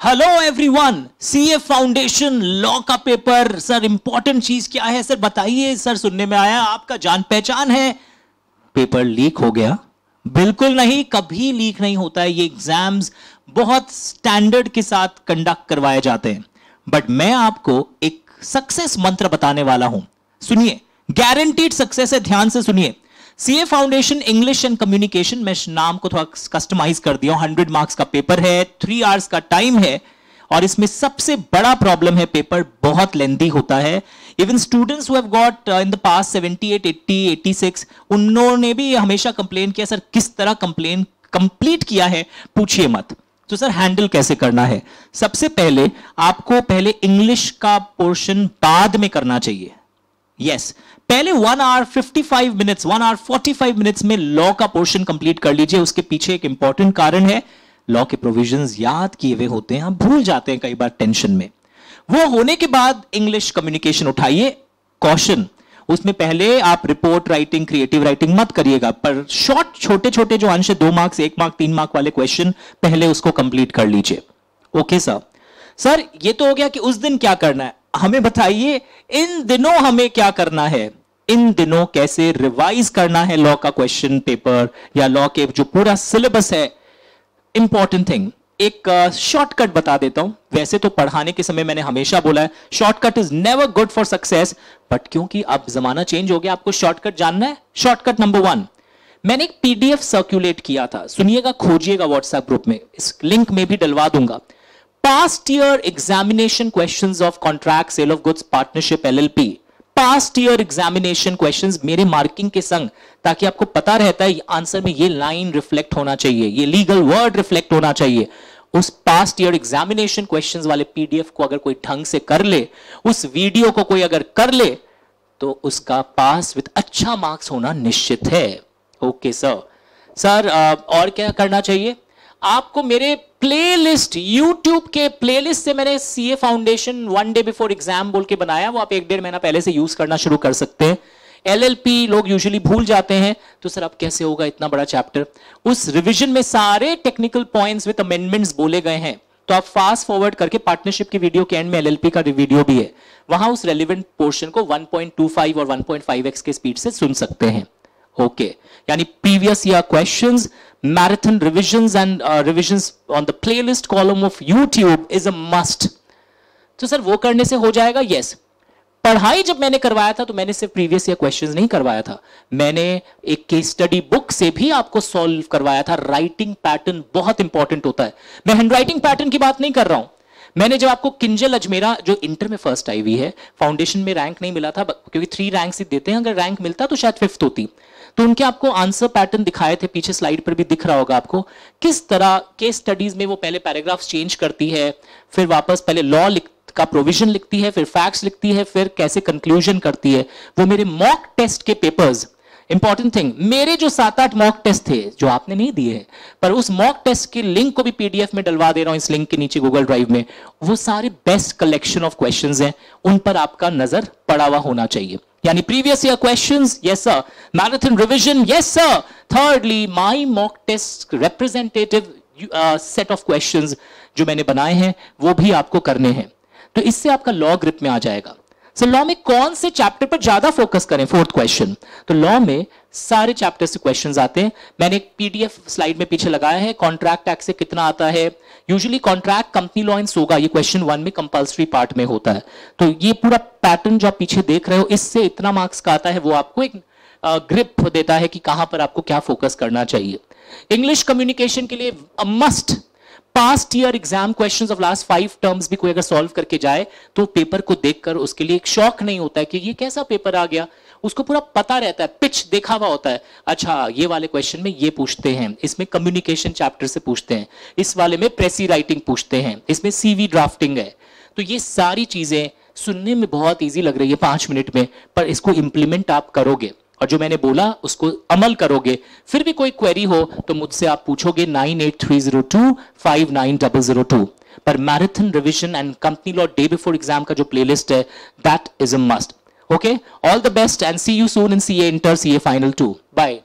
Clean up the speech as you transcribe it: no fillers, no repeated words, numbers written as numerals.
Hello everyone, CA foundation law का paper. Sir important चीज क्या है सर बताइए। सर सुनने में आया आपका जान पहचान है, पेपर लीक हो गया। बिल्कुल नहीं, कभी लीक नहीं होता है। ये एग्जाम्स बहुत स्टैंडर्ड के साथ कंडक्ट करवाए जाते हैं। बट मैं आपको एक सक्सेस मंत्र बताने वाला हूं, सुनिए। गारंटीड सक्सेस है, ध्यान से सुनिए। CA foundation English and communication, मैं नाम को थोड़ा कस्टमाइज कर दिया। 100 मार्क्स का पेपर है, 3 आवर्स का टाइम है, और इसमें सबसे बड़ा प्रॉब्लम है पेपर बहुत लेंथी होता है। Even students who have got in the past 78, 80, 86, उन्होंने भी हमेशा कंप्लेन किया, सर किस तरह कंप्लेन कंप्लीट किया है पूछिए मत। तो सर हैंडल कैसे करना है? सबसे पहले आपको पहले इंग्लिश का पोर्शन बाद में करना चाहिए। यस, पहले 1 आवर 55 मिनट्स 1 आवर 45 मिनट्स में लॉ का पोर्शन कंप्लीट कर लीजिए। उसके पीछे एक इंपॉर्टेंट कारण है, लॉ के प्रोविजंस याद किए हुए होते हैं, आप भूल जाते हैं कई बार टेंशन में। वो होने के बाद इंग्लिश कम्युनिकेशन उठाइए। कॉशन, उसमें पहले आप रिपोर्ट राइटिंग, क्रिएटिव राइटिंग मत करिएगा, पर शॉर्ट छोटे छोटे जो अंश है, 2 मार्क्स, 1 मार्क, 3 मार्क वाले क्वेश्चन पहले उसको कंप्लीट कर लीजिए। Okay sir. सर ये तो हो गया कि उस दिन क्या करना है, हमें बताइए इन दिनों हमें क्या करना है। इन दिनों कैसे रिवाइज करना है लॉ का क्वेश्चन पेपर या लॉ के जो पूरा सिलेबस है। इंपॉर्टेंट थिंग, एक शॉर्टकट बता देता हूं। वैसे तो पढ़ाने के समय मैंने हमेशा बोला है shortcut is never good for success, but क्योंकि अब जमाना चेंज हो गया, आपको शॉर्टकट जानना है। शॉर्टकट नंबर 1, मैंने एक पीडीएफ सर्कुलेट किया था, सुनिएगा, खोजिएगा व्हाट्सएप ग्रुप में, इस लिंक में भी डलवा दूंगा। Past year examination questions of contract sale of goods partnership LLP, past year examination questions मेरे मार्किंग के संग, ताकि आपको पता रहता है आंसर में ये लाइन रिफ्लेक्ट होना चाहिए, ये लीगल वर्ड रिफ्लेक्ट होना चाहिए। उस पास्ट ईयर एग्जामिनेशन क्वेश्चंस वाले पीडीएफ को अगर कोई ढंग से कर ले, उस वीडियो को कोई अगर कर ले, तो उसका पास विद अच्छा मार्क्स होना निश्चित है। Okay sir. सर और क्या करना चाहिए आपको? मेरे प्लेलिस्ट, YouTube के प्लेलिस्ट से मैंने CA foundation 1 day before exam बोल के बनाया, वो आप 1-1.5 महीना पहले से यूज करना शुरू कर सकते हैं। एलएलपी लोग यूजुअली भूल जाते हैं, तो सर अब कैसे होगा इतना बड़ा चैप्टर? उस रिवीजन में सारे टेक्निकल पॉइंट्स विद अमेंडमेंट्स बोले गए हैं, तो आप फास्ट फॉरवर्ड करके पार्टनरशिप की वीडियो के एंड में एलएलपी का वीडियो भी है, वहां उस रेलिवेंट पोर्शन को 1.25 और 1.5x के स्पीड से सुन सकते हैं। ओके, यानी previous year questions, marathon revisions and revisions on the playlist column of YouTube is a must। तो सर वो करने से हो जाएगा? यस। पढ़ाई जब मैंने करवाया था तो मैंने सिर्फ प्रीवियस ईयर क्वेश्चंस नहीं करवाया था, मैंने एक केस स्टडी बुक से भी आपको सॉल्व करवाया था। राइटिंग पैटर्न बहुत इंपॉर्टेंट होता है। मैं हैंड राइटिंग पैटर्न की बात नहीं कर रहा हूं। मैंने जब आपको किंजल अजमेरा, जो इंटर में फर्स्ट आई हुई है, फाउंडेशन में रैंक नहीं मिला था क्योंकि 3 रैंक्स ही देते हैं, अगर रैंक मिलता तो शायद 5th होती, तो उनके आपको आंसर पैटर्न दिखाए थे, पीछे स्लाइड पर भी दिख रहा होगा आपको, किस तरह केस स्टडीज में वो पहले पैराग्राफ्स चेंज करती है, फिर वापस पहले लॉ का प्रोविजन लिखती है, फिर फैक्ट्स लिखती है, फिर कैसे कंक्लूजन करती है। वो मेरे मॉक टेस्ट के पेपर्स, इंपॉर्टेंट थिंग, मेरे जो 7-8 मॉक टेस्ट थे जो आपने नहीं दिए हैं, पर उस मॉक टेस्ट के लिंक को भी पीडीएफ में डलवा दे रहा हूं इस लिंक के नीचे गूगल ड्राइव में। वो सारे बेस्ट कलेक्शन ऑफ क्वेश्चंस हैं, उन पर आपका नजर पड़ा हुआ होना चाहिए। यानी previous year questions, yes sir. Marathon revision, yes sir. Thirdly, my mock test representative set of questions जो मैंने बनाए हैं वो भी आपको करने हैं, तो इससे आपका लॉ ग्रिप में आ जाएगा। सर लॉ में कौन से चैप्टर पर ज्यादा फोकस करें? 4th question. तो लॉ में सारे चैप्टर से क्वेश्चंस आते हैं। मैंने एक पीडीएफ स्लाइड में पीछे लगाया है, कॉन्ट्रैक्ट एक्ट से कितना आता है। यूजुअली कॉन्ट्रैक्ट कंपनी लॉ इन सोगा, ये क्वेश्चन 1 में कंपल्सरी पार्ट में होता है। तो ये पूरा पैटर्न जो आप पीछे देख रहे हो, इससे इतना मार्क्स का आता है, वो आपको एक ग्रिप देता है कि कहां पर आपको क्या फोकस करना चाहिए। इंग्लिश कम्युनिकेशन के लिए must past year exam questions of last 5 terms भी कोई अगर सॉल्व करके जाए तो पेपर को देखकर उसके लिए एक शॉक नहीं होता है कि ये कैसा पेपर आ गया, उसको पूरा पता रहता है, पिच देखा हुआ होता है। अच्छा, ये वाले क्वेश्चन में ये पूछते हैं, इसमें कम्युनिकेशन चैप्टर से पूछते हैं, इस वाले में प्रेसी राइटिंग पूछते हैं, इसमें सीवी ड्राफ्टिंग है। तो ये सारी चीजें सुनने में बहुत ईजी लग रही है 5 मिनट में, पर इसको इंप्लीमेंट आप करोगे और जो मैंने बोला उसको अमल करोगे, फिर भी कोई क्वेरी हो तो मुझसे आप पूछोगे 9830259002 पर। Marathon revision and company law day before exam का जो प्लेलिस्ट है, that is a must. Okay, all the best and see you soon in CA inter, CA final 2। Bye.